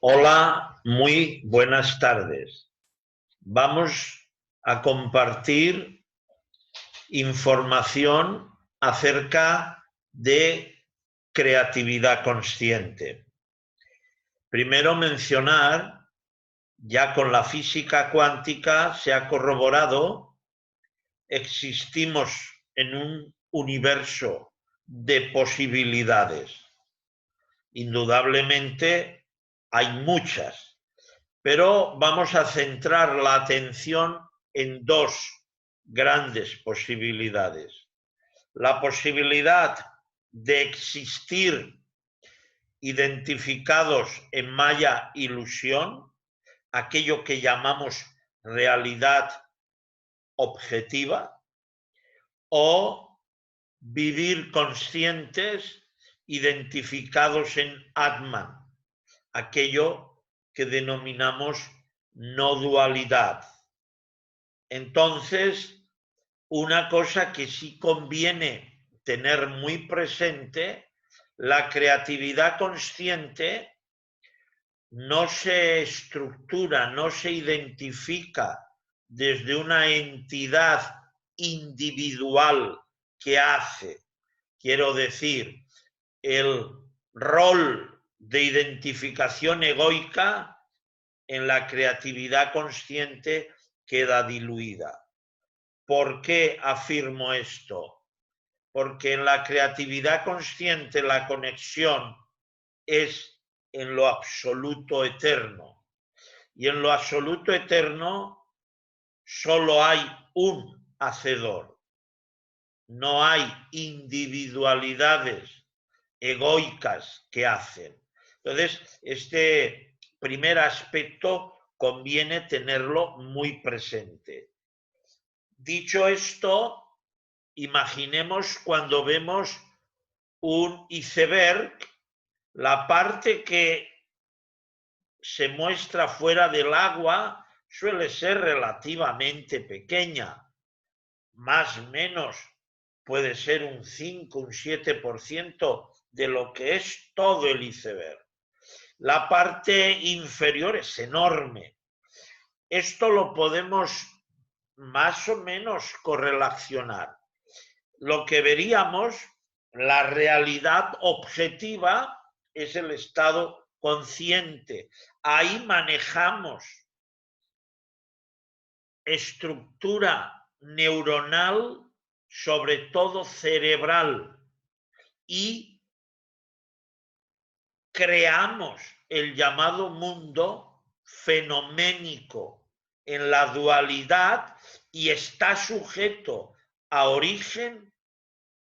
Hola, muy buenas tardes. Vamos a compartir información acerca de creatividad consciente. Primero mencionar, ya con la física cuántica se ha corroborado, existimos en un universo de posibilidades. Indudablemente hay muchas, pero vamos a centrar la atención en dos grandes posibilidades. La posibilidad de existir identificados en maya ilusión, aquello que llamamos realidad objetiva, o vivir conscientes identificados en Atman, aquello que denominamos no dualidad. Entonces, una cosa que sí conviene tener muy presente, la creatividad consciente no se estructura, no se identifica desde una entidad individual que hace. Quiero decir, el rol de identificación egoica en la creatividad consciente queda diluida. ¿Por qué afirmo esto? Porque en la creatividad consciente la conexión es en lo absoluto eterno. Y en lo absoluto eterno solo hay un hacedor. No hay individualidades egoicas que hacen. Entonces, este primer aspecto conviene tenerlo muy presente. Dicho esto, imaginemos cuando vemos un iceberg, la parte que se muestra fuera del agua suele ser relativamente pequeña, más o menos puede ser un 5, un 7% de lo que es todo el iceberg. La parte inferior es enorme. Esto lo podemos más o menos correlacionar. Lo que veríamos, la realidad objetiva, es el estado consciente. Ahí manejamos estructura neuronal, sobre todo cerebral, y creamos el llamado mundo fenoménico en la dualidad y está sujeto a origen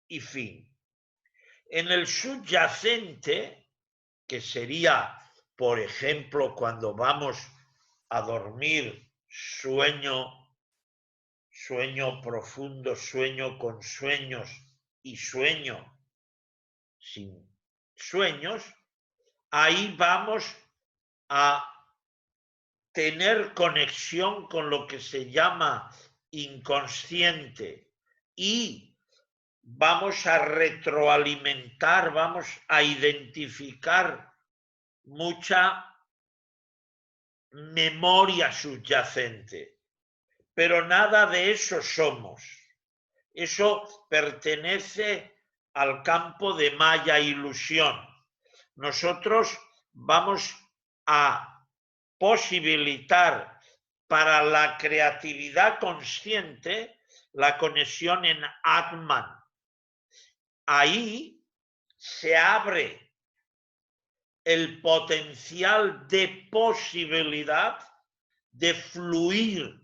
y fin. En el subyacente, que sería, por ejemplo, cuando vamos a dormir, sueño profundo, sueño con sueños y sueño sin sueños, ahí vamos a tener conexión con lo que se llama inconsciente y vamos a retroalimentar, vamos a identificar mucha memoria subyacente. Pero nada de eso somos. Eso pertenece al campo de maya ilusión. Nosotros vamos a posibilitar para la creatividad consciente la conexión en Atman. Ahí se abre el potencial de posibilidad de fluir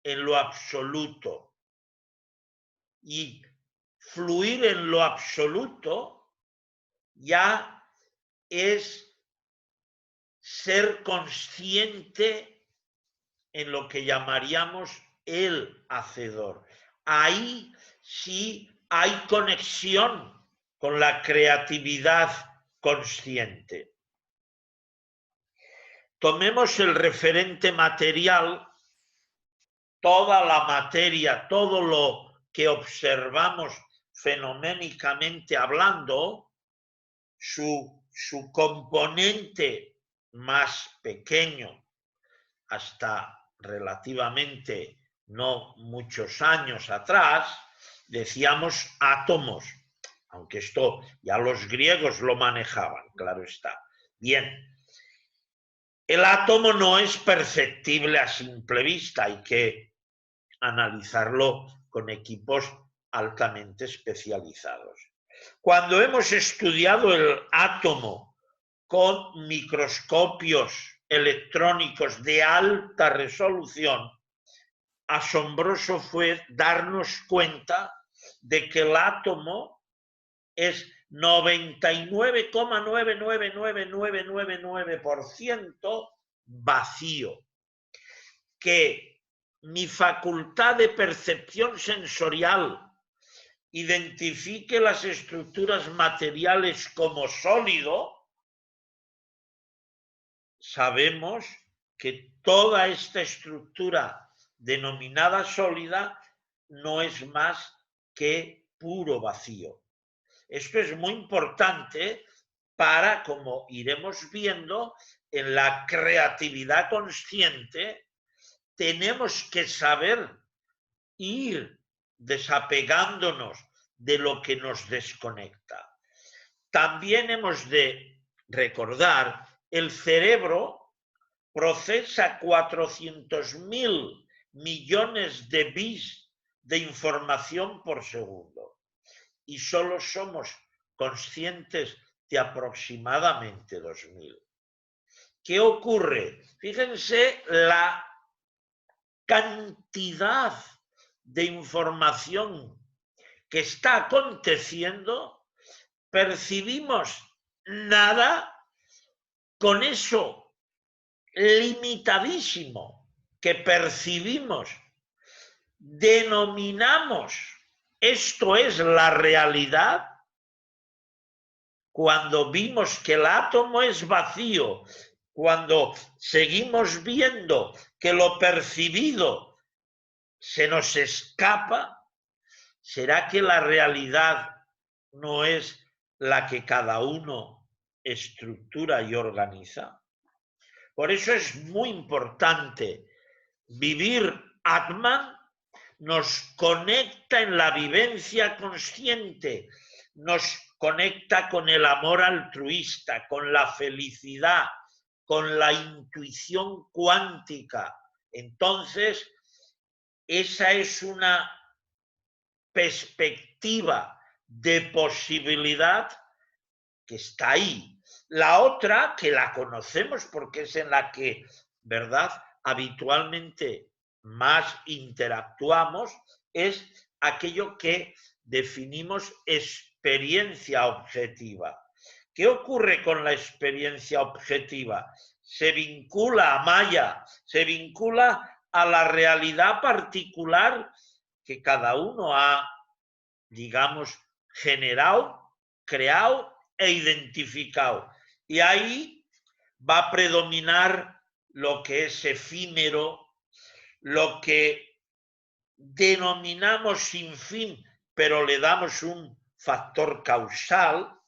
en lo absoluto. Y fluir en lo absoluto ya es ser consciente en lo que llamaríamos el hacedor. Ahí sí hay conexión con la creatividad consciente. Tomemos el referente material, toda la materia, todo lo que observamos fenoménicamente hablando, su componente más pequeño, hasta relativamente no muchos años atrás, decíamos átomos, aunque esto ya los griegos lo manejaban, claro está. Bien, el átomo no es perceptible a simple vista, hay que analizarlo con equipos altamente especializados. Cuando hemos estudiado el átomo con microscopios electrónicos de alta resolución, asombroso fue darnos cuenta de que el átomo es 99,9999999% vacío, que mi facultad de percepción sensorial identifique las estructuras materiales como sólido, sabemos que toda esta estructura denominada sólida no es más que puro vacío. Esto es muy importante para, como iremos viendo, en la creatividad consciente tenemos que saber ir desapegándonos de lo que nos desconecta. También hemos de recordar, el cerebro procesa 400.000 millones de bits de información por segundo y solo somos conscientes de aproximadamente 2.000. ¿Qué ocurre? Fíjense la cantidad de información que está aconteciendo, percibimos nada con eso limitadísimo que percibimos, denominamos esto es la realidad. Cuando vimos que el átomo es vacío, cuando seguimos viendo que lo percibido se nos escapa, ¿será que la realidad no es la que cada uno estructura y organiza? Por eso es muy importante vivir Atman, nos conecta en la vivencia consciente, nos conecta con el amor altruista, con la felicidad, con la intuición cuántica. Entonces, esa es una perspectiva de posibilidad que está ahí. La otra, que la conocemos porque es en la que, ¿verdad?, habitualmente más interactuamos, es aquello que definimos experiencia objetiva. ¿Qué ocurre con la experiencia objetiva? Se vincula a Maya, se vincula a la realidad particular que cada uno ha, digamos, generado, creado e identificado. Y ahí va a predominar lo que es efímero, lo que denominamos sin fin, pero le damos un factor causal,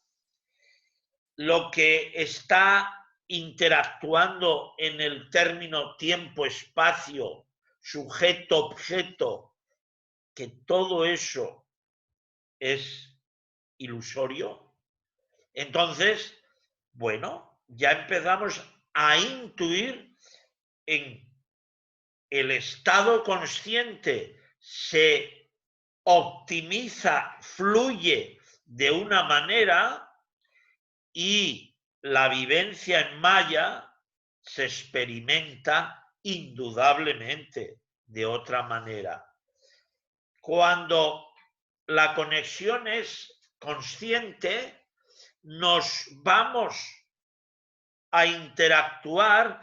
lo que está interactuando en el término tiempo-espacio, sujeto-objeto, que todo eso es ilusorio. Entonces, bueno, ya empezamos a intuir en el estado consciente se optimiza, fluye de una manera y la vivencia en Maya se experimenta indudablemente de otra manera. Cuando la conexión es consciente, nos vamos a interactuar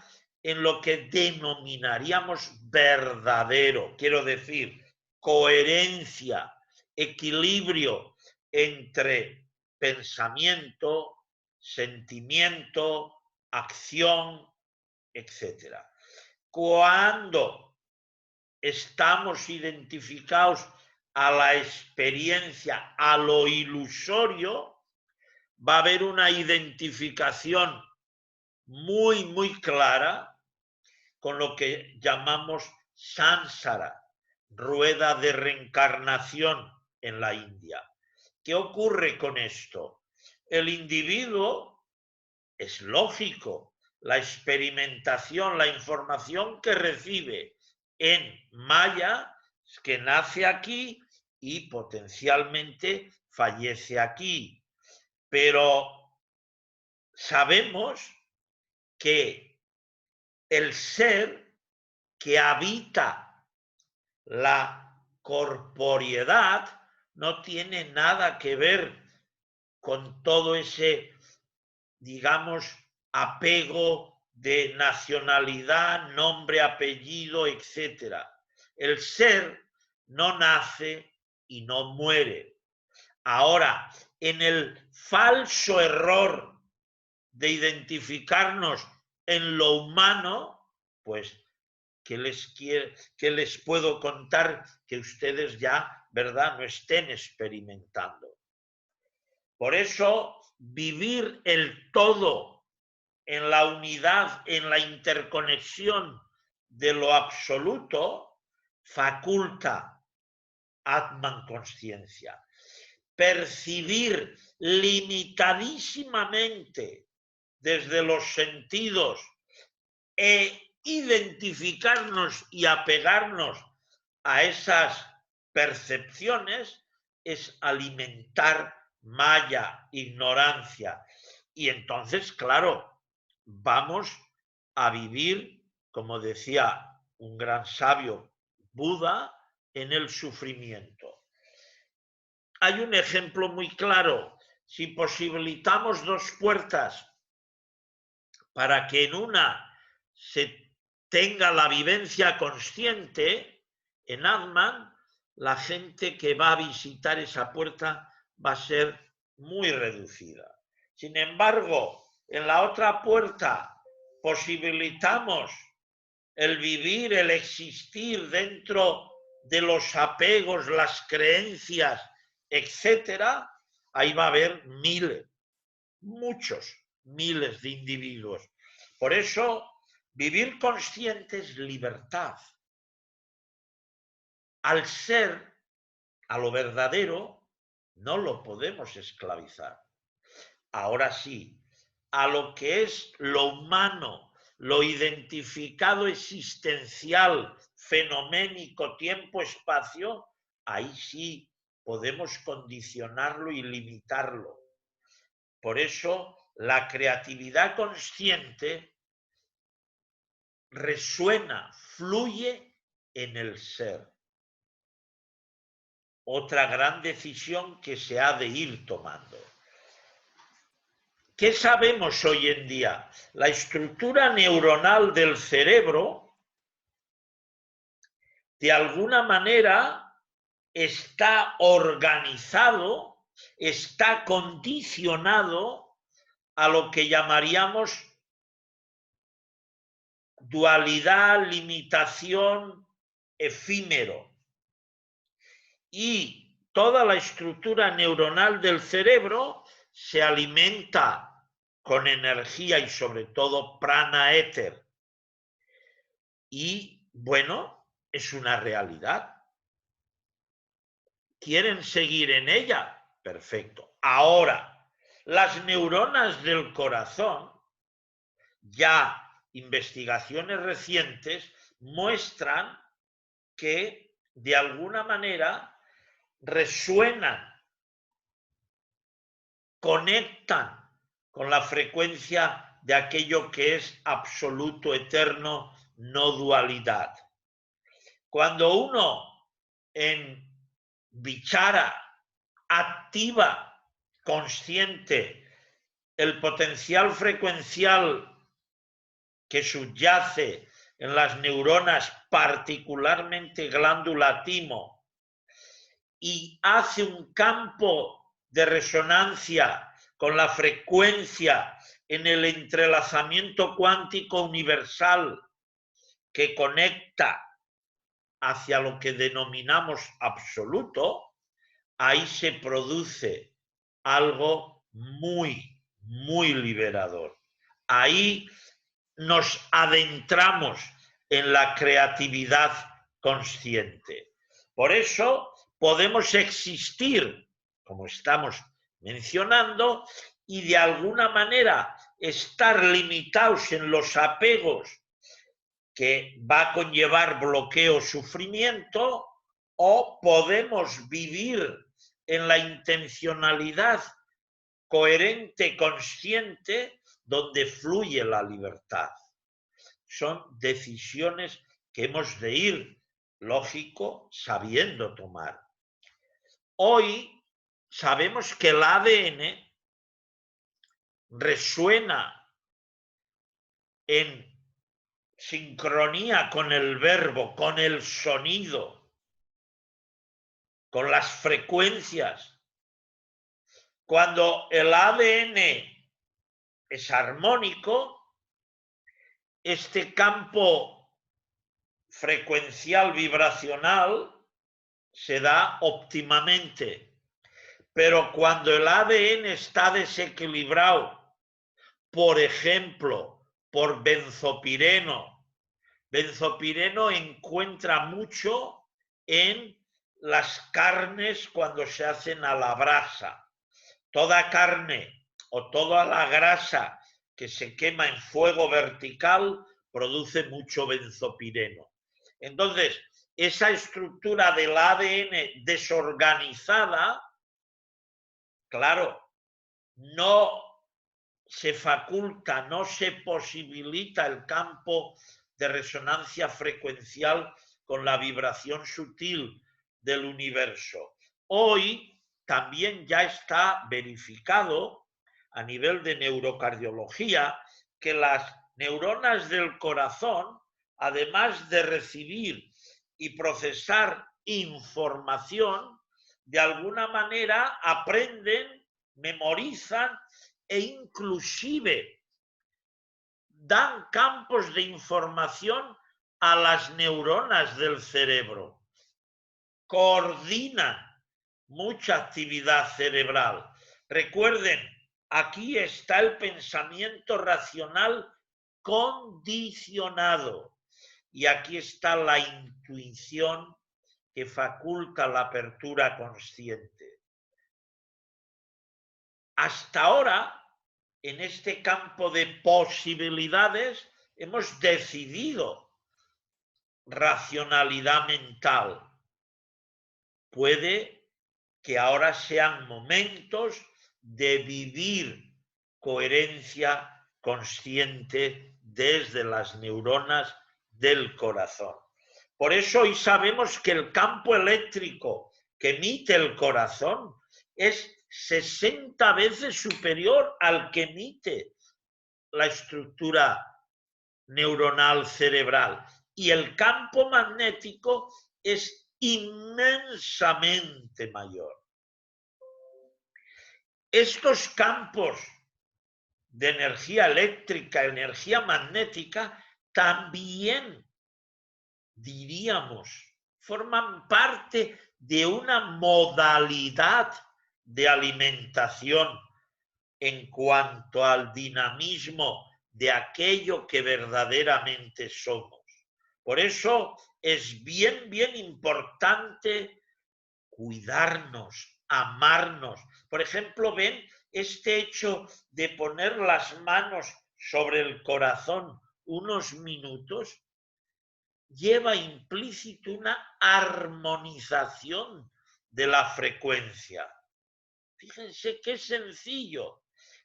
en lo que denominaríamos verdadero, quiero decir, coherencia, equilibrio entre pensamiento, sentimiento, acción, etc. Cuando estamos identificados a la experiencia, a lo ilusorio, va a haber una identificación muy clara con lo que llamamos sánsara, rueda de reencarnación en la India. ¿Qué ocurre con esto? El individuo, es lógico, la experimentación, la información que recibe en Maya, que nace aquí y potencialmente fallece aquí. Pero sabemos que el ser que habita la corporeidad no tiene nada que ver con todo ese, digamos, apego de nacionalidad, nombre, apellido, etc. El ser no nace y no muere. Ahora, en el falso error de identificarnos en lo humano, pues, ¿qué les puedo contar que ustedes ya, verdad, no estén experimentando? Por eso, vivir el todo en la unidad, en la interconexión de lo absoluto, faculta Atman consciencia. Percibir limitadísimamente desde los sentidos e identificarnos y apegarnos a esas percepciones es alimentar maya, ignorancia. Y entonces, claro, vamos a vivir, como decía un gran sabio, Buda, en el sufrimiento. Hay un ejemplo muy claro. Si posibilitamos dos puertas para que en una se tenga la vivencia consciente, en Atman, la gente que va a visitar esa puerta va a ser muy reducida. Sin embargo, en la otra puerta posibilitamos el vivir, el existir dentro de los apegos, las creencias, etcétera, ahí va a haber muchos miles de individuos. Por eso, vivir consciente es libertad. Al ser, a lo verdadero, no lo podemos esclavizar. Ahora sí, a lo que es lo humano, lo identificado existencial, fenoménico, tiempo, espacio, ahí sí podemos condicionarlo y limitarlo. Por eso, la creatividad consciente resuena, fluye en el ser. Otra gran decisión que se ha de ir tomando. ¿Qué sabemos hoy en día? La estructura neuronal del cerebro, de alguna manera, está organizado, está condicionado a lo que llamaríamos dualidad, limitación, efímero. Y toda la estructura neuronal del cerebro se alimenta con energía y sobre todo prana, éter. Y bueno, es una realidad. ¿Quieren seguir en ella? Perfecto. Ahora, las neuronas del corazón, ya investigaciones recientes muestran que de alguna manera resuenan, conectan con la frecuencia de aquello que es absoluto, eterno, no dualidad. Cuando uno en vichara activa, consciente, el potencial frecuencial que subyace en las neuronas, particularmente glándula timo, y hace un campo de resonancia con la frecuencia en el entrelazamiento cuántico universal que conecta hacia lo que denominamos absoluto, ahí se produce algo muy liberador. ahí nos adentramos en la creatividad consciente. Por eso podemos existir, como estamos mencionando, y de alguna manera estar limitados en los apegos que va a conllevar bloqueo, sufrimiento, o podemos vivir en la intencionalidad coherente, consciente, donde fluye la libertad. Son decisiones que hemos de ir, lógico, sabiendo tomar. Hoy sabemos que el ADN resuena en sincronía con el verbo, con el sonido, con las frecuencias. Cuando el ADN es armónico, este campo frecuencial vibracional se da óptimamente. Pero cuando el ADN está desequilibrado, por ejemplo, por benzopireno, benzopireno encuentra mucho en las carnes cuando se hacen a la brasa. Toda carne o toda la grasa que se quema en fuego vertical produce mucho benzopireno. Entonces, esa estructura del ADN desorganizada, claro, no se faculta, no se posibilita el campo de resonancia frecuencial con la vibración sutil del universo. Hoy también ya está verificado a nivel de neurocardiología que las neuronas del corazón, además de recibir y procesar información, de alguna manera aprenden, memorizan e inclusive dan campos de información a las neuronas del cerebro. Coordinan mucha actividad cerebral. Recuerden, aquí está el pensamiento racional condicionado y aquí está la intuición que faculta la apertura consciente. Hasta ahora, en este campo de posibilidades, hemos decidido racionalidad mental. Puede que ahora sean momentos de vivir coherencia consciente desde las neuronas del corazón. Por eso hoy sabemos que el campo eléctrico que emite el corazón es 60 veces superior al que emite la estructura neuronal cerebral. Y el campo magnético es inmensamente mayor. Estos campos de energía eléctrica, energía magnética, también, diríamos, forman parte de una modalidad de alimentación en cuanto al dinamismo de aquello que verdaderamente somos. Por eso es bien importante cuidarnos, amarnos. Por ejemplo, ven este hecho de poner las manos sobre el corazón unos minutos, lleva implícito una armonización de la frecuencia. Fíjense qué sencillo,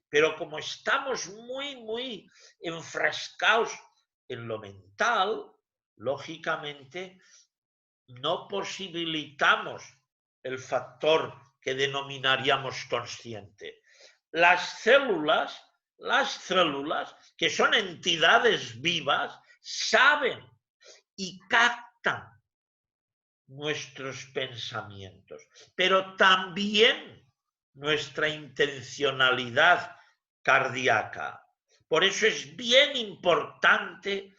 pero como estamos muy enfrascados en lo mental, lógicamente no posibilitamos el factor que denominaríamos consciente. Las células, que son entidades vivas, saben y captan nuestros pensamientos, pero también nuestra intencionalidad cardíaca. Por eso es bien importante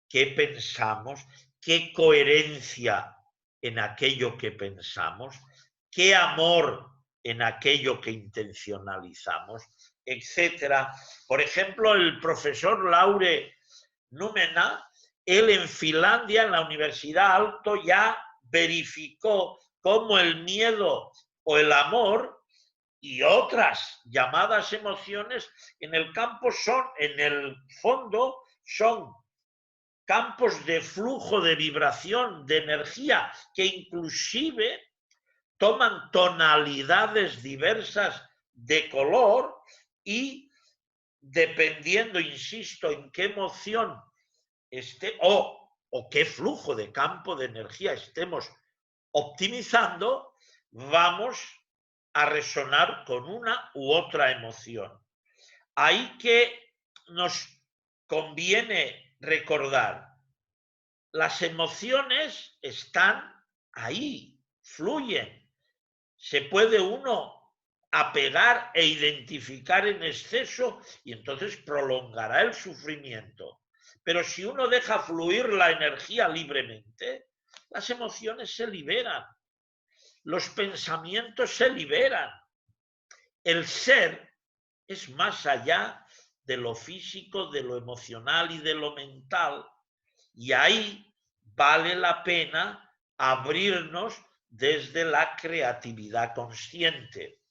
qué pensamos, qué coherencia en aquello que pensamos, qué amor en aquello que intencionalizamos, etcétera. Por ejemplo, el profesor Laure Númena, él en Finlandia, en la Universidad Aalto, ya verificó cómo el miedo o el amor y otras llamadas emociones en el campo en el fondo son campos de flujo, de vibración, de energía, que inclusive toman tonalidades diversas de color y dependiendo, insisto, en qué emoción esté o qué flujo de campo de energía estemos optimizando, vamos a resonar con una u otra emoción. Ahí que nos conviene recordar, las emociones están ahí, fluyen. Se puede uno apegar e identificar en exceso y entonces prolongará el sufrimiento. Pero si uno deja fluir la energía libremente, las emociones se liberan, los pensamientos se liberan. El ser es más allá de lo físico, de lo emocional y de lo mental, y ahí vale la pena abrirnos desde la creatividad consciente.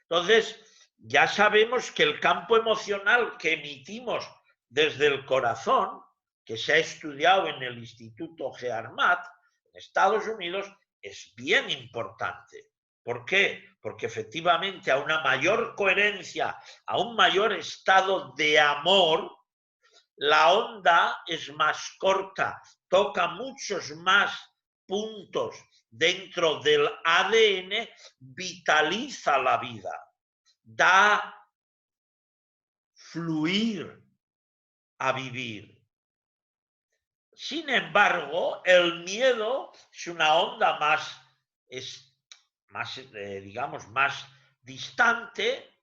Entonces, ya sabemos que el campo emocional que emitimos desde el corazón, que se ha estudiado en el Instituto GEARMAT, en Estados Unidos, es bien importante. ¿Por qué? Porque efectivamente a una mayor coherencia, a un mayor estado de amor, la onda es más corta, toca muchos más puntos dentro del ADN, vitaliza la vida, da fluir a vivir. Sin embargo, el miedo es una onda digamos, más distante,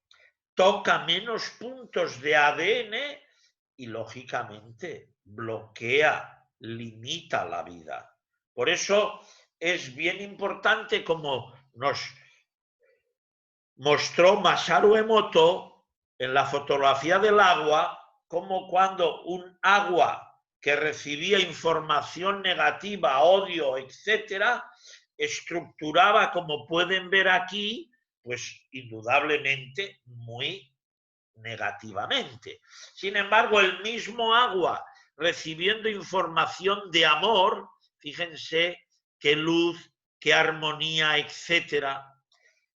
toca menos puntos de ADN y, lógicamente, bloquea, limita la vida. Por eso es bien importante, como nos mostró Masaru Emoto en la fotografía del agua, como cuando un agua que recibía información negativa, odio, etcétera, estructuraba, como pueden ver aquí, pues indudablemente muy negativamente. Sin embargo, el mismo agua recibiendo información de amor, fíjense qué luz, qué armonía, etcétera.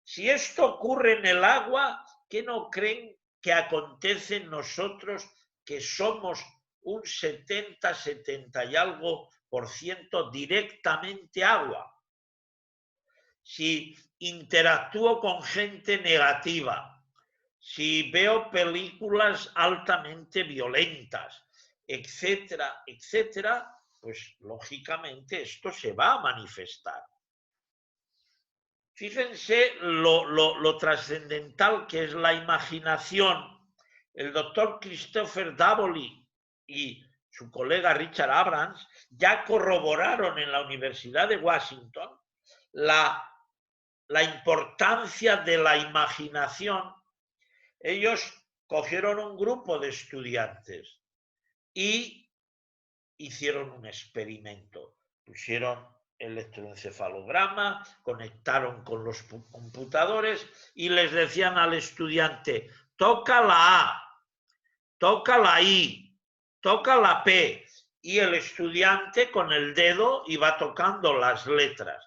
Si esto ocurre en el agua, ¿qué no creen que acontece en nosotros, que somos un 70, 70 y algo % directamente agua? Si interactúo con gente negativa, si veo películas altamente violentas, etcétera, etcétera, pues lógicamente esto se va a manifestar. Fíjense lo trascendental que es la imaginación. El doctor Christopher Davoli y su colega Richard Abrams ya corroboraron en la Universidad de Washington la importancia de la imaginación. Ellos cogieron un grupo de estudiantes y hicieron un experimento. Pusieron electroencefalograma, conectaron con los computadores y les decían al estudiante: toca la A, toca la I, toca la P, y el estudiante con el dedo iba tocando las letras.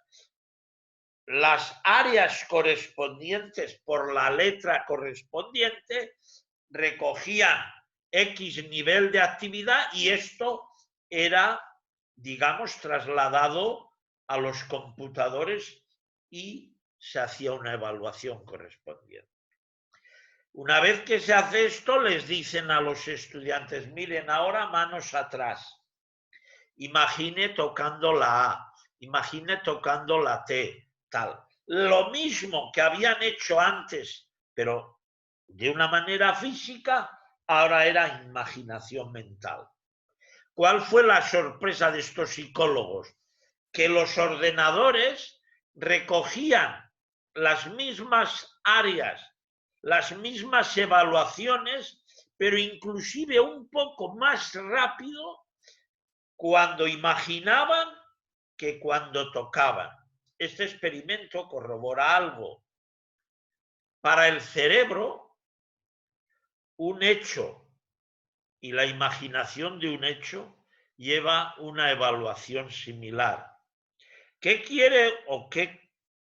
Las áreas correspondientes por la letra correspondiente recogían X nivel de actividad y esto era, digamos, trasladado a los computadores y se hacía una evaluación correspondiente. Una vez que se hace esto, les dicen a los estudiantes: miren, ahora manos atrás. Imagine tocando la A, imagine tocando la T, tal. Lo mismo que habían hecho antes, pero de una manera física, ahora era imaginación mental. ¿Cuál fue la sorpresa de estos psicólogos? Que los ordenadores recogían las mismas áreas las mismas evaluaciones, pero inclusive un poco más rápido cuando imaginaban que cuando tocaban. Este experimento corrobora algo. Para el cerebro, un hecho y la imaginación de un hecho lleva una evaluación similar. ¿Qué quiere o qué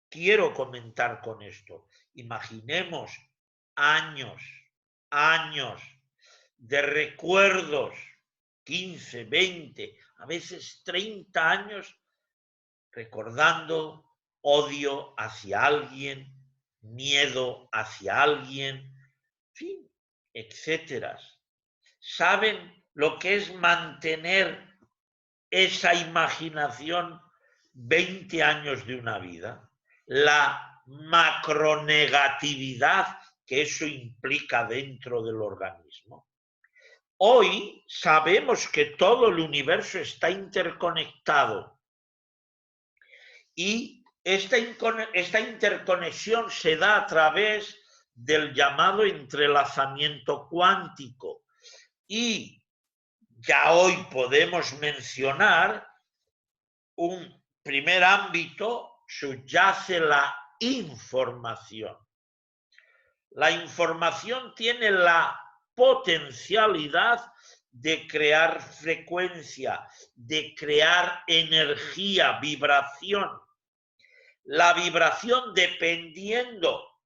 quiero comentar con esto? Imaginemos años de recuerdos, 15, 20, a veces 30 años, recordando odio hacia alguien, miedo hacia alguien, en fin, etcétera. ¿Saben lo que es mantener esa imaginación 20 años de una vida? La macronegatividad que eso implica dentro del organismo. Hoy sabemos que todo el universo está interconectado y esta interconexión se da a través del llamado entrelazamiento cuántico. Y ya hoy podemos mencionar un primer ámbito, subyace la información. La información tiene la potencialidad de crear frecuencia, de crear energía, vibración. La vibración, dependiendo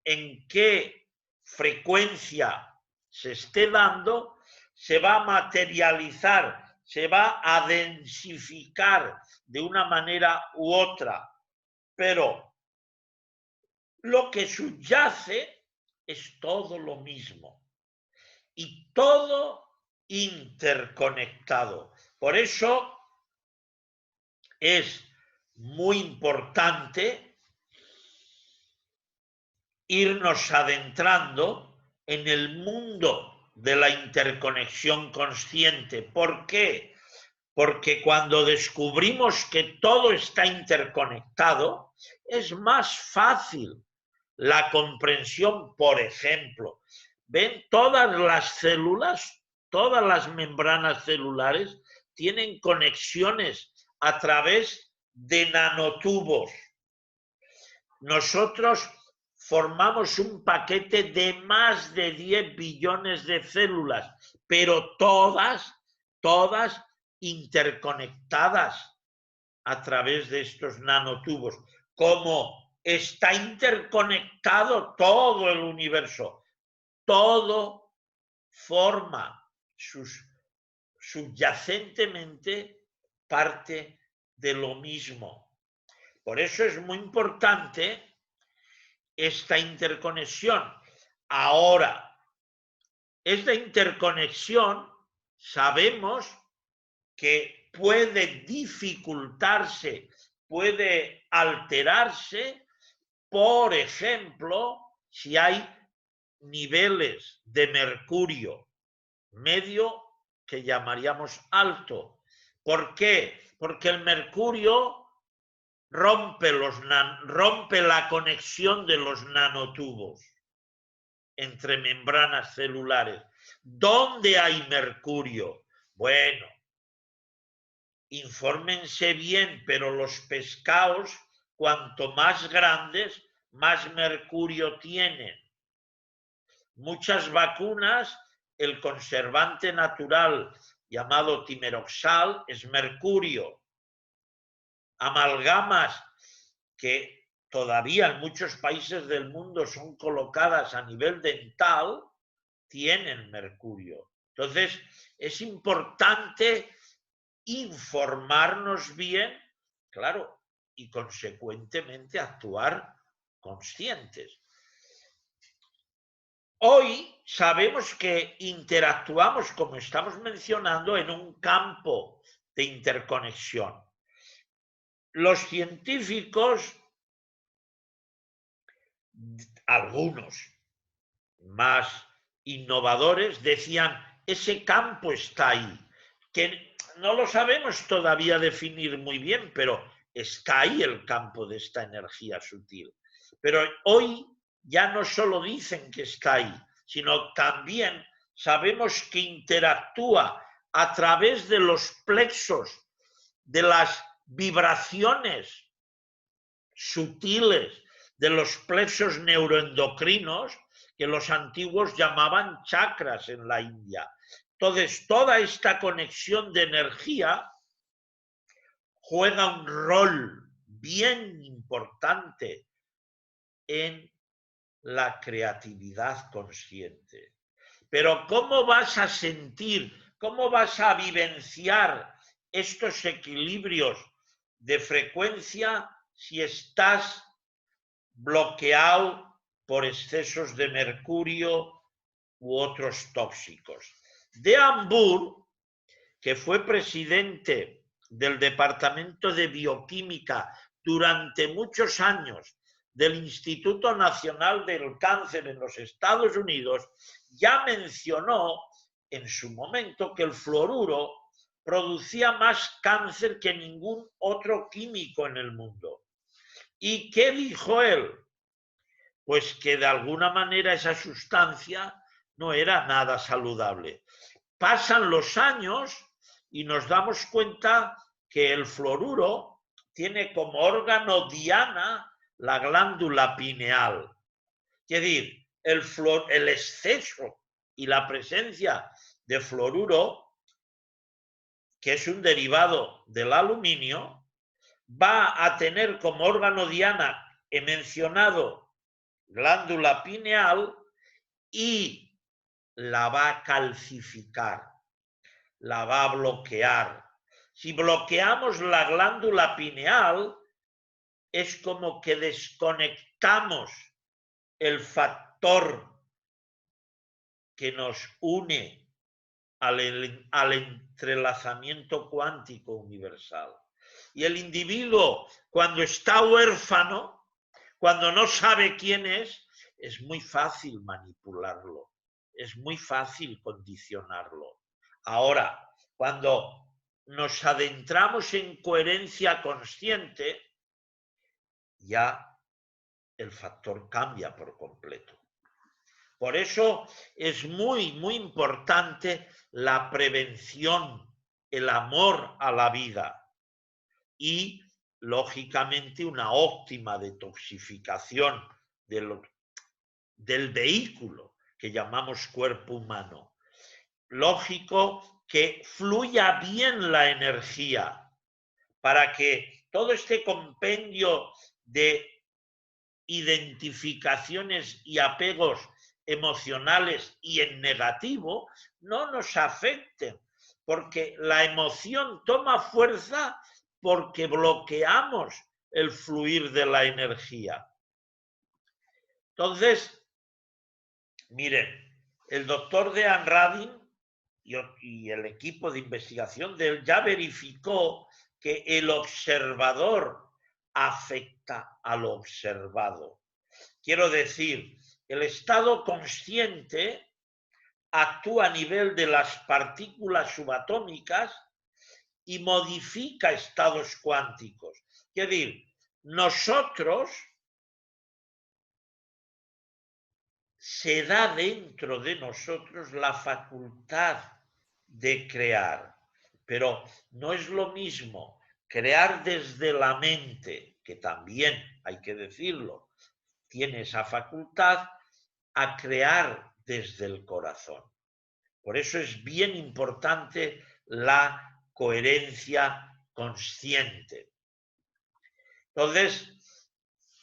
en qué frecuencia se esté dando, se va a materializar, se va a densificar de una manera u otra. Pero lo que subyace es todo lo mismo y todo interconectado. Por eso es muy importante irnos adentrando en el mundo de la interconexión consciente. ¿Por qué? Porque cuando descubrimos que todo está interconectado, es más fácil la comprensión. Por ejemplo, ven, todas las células, todas las membranas celulares tienen conexiones a través de nanotubos. Nosotros formamos un paquete de más de 10 billones de células, pero todas interconectadas a través de estos nanotubos. Como está interconectado todo el universo, todo forma subyacentemente parte de lo mismo. Por eso es muy importante esta interconexión. Ahora, esta interconexión sabemos que puede dificultarse, puede alterarse, por ejemplo, si hay niveles de mercurio medio que llamaríamos alto. ¿Por qué? Porque el mercurio rompe la conexión de los nanotubos entre membranas celulares. ¿Dónde hay mercurio? Bueno, infórmense bien, pero los pescados, cuanto más grandes, más mercurio tienen. Muchas vacunas, el conservante natural llamado timeroxal es mercurio. Amalgamas que todavía en muchos países del mundo son colocadas a nivel dental, tienen mercurio. Entonces, es importante informarnos bien, claro, y consecuentemente actuar conscientes. Hoy sabemos que interactuamos, como estamos mencionando, en un campo de interconexión. Los científicos, algunos más innovadores, decían, ese campo está ahí, que no lo sabemos todavía definir muy bien, pero está ahí el campo de esta energía sutil. Pero hoy ya no solo dicen que está ahí, sino también sabemos que interactúa a través de los plexos, de las vibraciones sutiles, de los plexos neuroendocrinos, que los antiguos llamaban chakras en la India. Entonces, toda esta conexión de energía juega un rol bien importante en la creatividad consciente. Pero ¿cómo vas a sentir, cómo vas a vivenciar estos equilibrios de frecuencia si estás bloqueado por excesos de mercurio u otros tóxicos? Dean Burr, que fue presidente del Departamento de Bioquímica durante muchos años del Instituto Nacional del Cáncer en los Estados Unidos, ya mencionó en su momento que el fluoruro producía más cáncer que ningún otro químico en el mundo. ¿Y qué dijo él? Pues que de alguna manera esa sustancia no era nada saludable. Pasan los años y nos damos cuenta que el fluoruro tiene como órgano diana la glándula pineal. Es decir, el exceso y la presencia de fluoruro, que es un derivado del aluminio, va a tener como órgano diana, he mencionado, glándula pineal, y la va a calcificar, la va a bloquear. Si bloqueamos la glándula pineal, es como que desconectamos el factor que nos une al entrelazamiento cuántico universal. Y el individuo, cuando está huérfano, cuando no sabe quién es muy fácil manipularlo, es muy fácil condicionarlo. Ahora, cuando nos adentramos en coherencia consciente, ya el factor cambia por completo. Por eso es muy, muy importante la prevención, el amor a la vida y, lógicamente, una óptima detoxificación del vehículo que llamamos cuerpo humano. Lógico que fluya bien la energía para que todo este compendio de identificaciones y apegos emocionales y en negativo no nos afecten, porque la emoción toma fuerza porque bloqueamos el fluir de la energía. Entonces, miren, el doctor Dean Radin y el equipo de investigación de él ya verificó que el observador afecta al observado. Quiero decir, el estado consciente actúa a nivel de las partículas subatómicas y modifica estados cuánticos. Es decir, nosotros se da dentro de nosotros la facultad de crear, pero no es lo mismo crear desde la mente, que también hay que decirlo, tiene esa facultad, a crear desde el corazón. Por eso es bien importante la coherencia consciente. Entonces,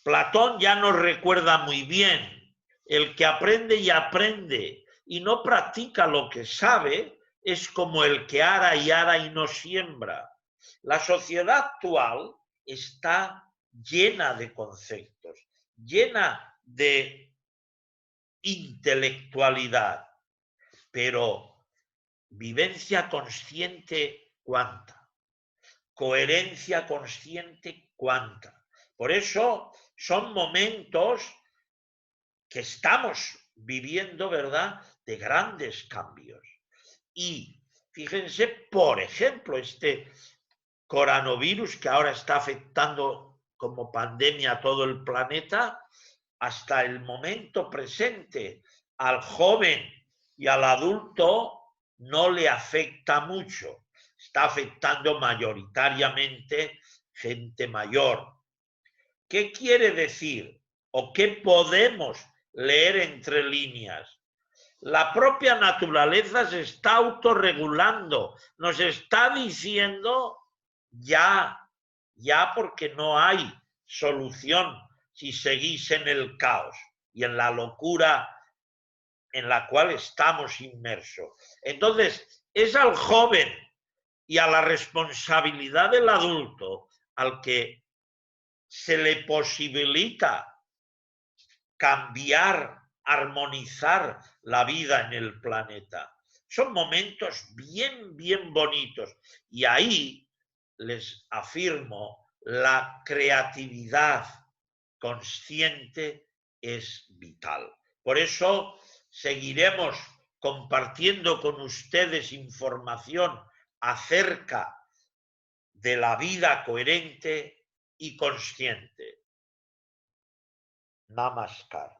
Platón ya nos recuerda muy bien, el que aprende y aprende y no practica lo que sabe es como el que ara y no siembra. La sociedad actual está llena de conceptos, llena de intelectualidad, pero vivencia consciente, ¿cuánta? Coherencia consciente, ¿cuánta? Por eso son momentos que estamos viviendo, ¿verdad?, de grandes cambios. Y fíjense, por ejemplo, este coronavirus que ahora está afectando como pandemia a todo el planeta, hasta el momento presente, al joven y al adulto no le afecta mucho. Está afectando mayoritariamente gente mayor. ¿Qué quiere decir o qué podemos leer entre líneas? La propia naturaleza se está autorregulando, nos está diciendo ya porque no hay solución si seguís en el caos y en la locura en la cual estamos inmersos. Entonces, es al joven y a la responsabilidad del adulto al que se le posibilita cambiar, armonizar la vida en el planeta. Son momentos bien bonitos y ahí les afirmo, la creatividad consciente es vital. Por eso seguiremos compartiendo con ustedes información acerca de la vida coherente y consciente. Namaskar.